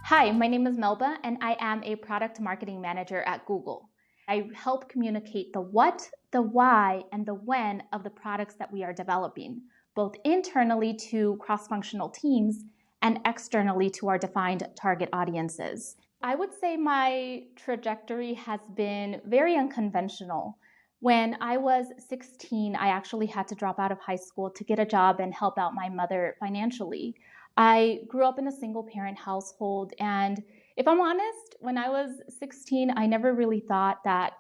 Hi, my name is Melba, and I am a product marketing manager at Google. I help communicate the what, the why, and the when of the products that we are developing, both internally to cross-functional teams and externally to our defined target audiences. I would say my trajectory has been very unconventional. When I was 16, I actually had to drop out of high school to get a job and help out my mother financially. I grew up in a single parent household, and if I'm honest, when I was 16, I never really thought that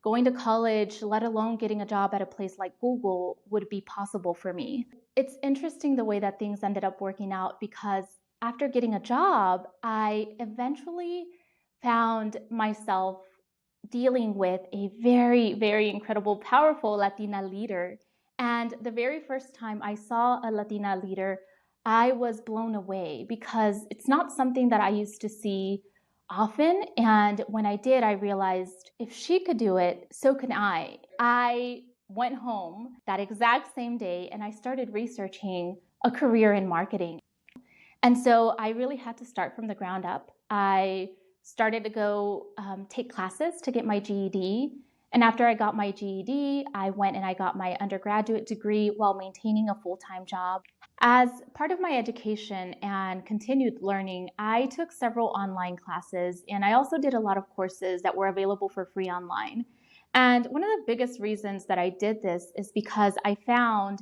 going to college, let alone getting a job at a place like Google, would be possible for me. It's interesting the way that things ended up working out because after getting a job, I eventually found myself dealing with a very, very incredible, powerful Latina leader. And the very first time I saw a Latina leader, I was blown away because it's not something that I used to see often. And when I did, I realized if she could do it, so can I. I went home that exact same day and I started researching a career in marketing. And so I really had to start from the ground up. I started to go take classes to get my GED. And after I got my GED, I went and I got my undergraduate degree while maintaining a full-time job. As part of my education and continued learning, I took several online classes and I also did a lot of courses that were available for free online. And one of the biggest reasons that I did this is because I found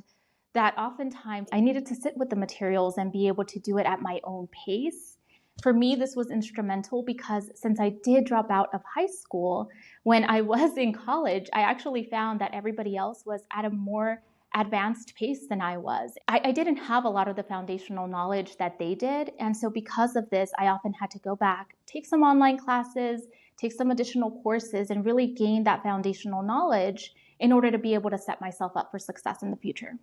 that oftentimes I needed to sit with the materials and be able to do it at my own pace. For me, this was instrumental because since I did drop out of high school, when I was in college, I actually found that everybody else was at a more advanced pace than I was. I didn't have a lot of the foundational knowledge that they did. And so because of this, I often had to go back, take some online classes, take some additional courses, and really gain that foundational knowledge in order to be able to set myself up for success in the future.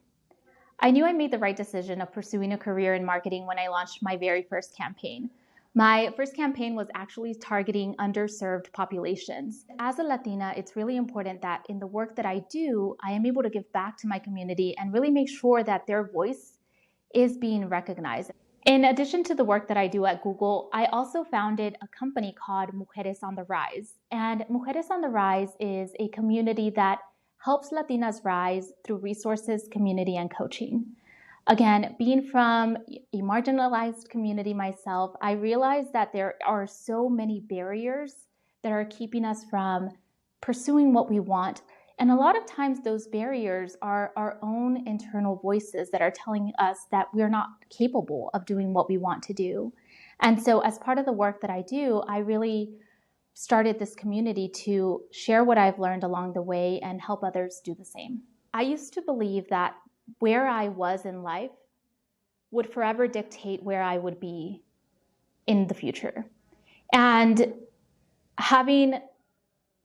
I knew I made the right decision of pursuing a career in marketing when I launched my very first campaign. My first campaign was actually targeting underserved populations. As a Latina, it's really important that in the work that I do, I am able to give back to my community and really make sure that their voice is being recognized. In addition to the work that I do at Google, I also founded a company called Mujeres on the Rise. And Mujeres on the Rise is a community that helps Latinas rise through resources, community, and coaching. Again, being from a marginalized community myself, I realized that there are so many barriers that are keeping us from pursuing what we want. And a lot of times those barriers are our own internal voices that are telling us that we're not capable of doing what we want to do. And so as part of the work that I do, I really started this community to share what I've learned along the way and help others do the same. I used to believe that where I was in life would forever dictate where I would be in the future. And having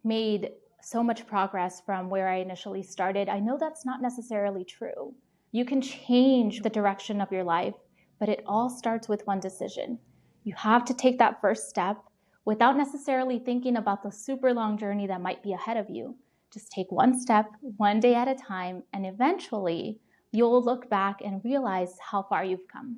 made so much progress from where I initially started, I know that's not necessarily true. You can change the direction of your life, but it all starts with one decision. You have to take that first step without necessarily thinking about the super long journey that might be ahead of you. Just take one step, one day at a time, and eventually you'll look back and realize how far you've come.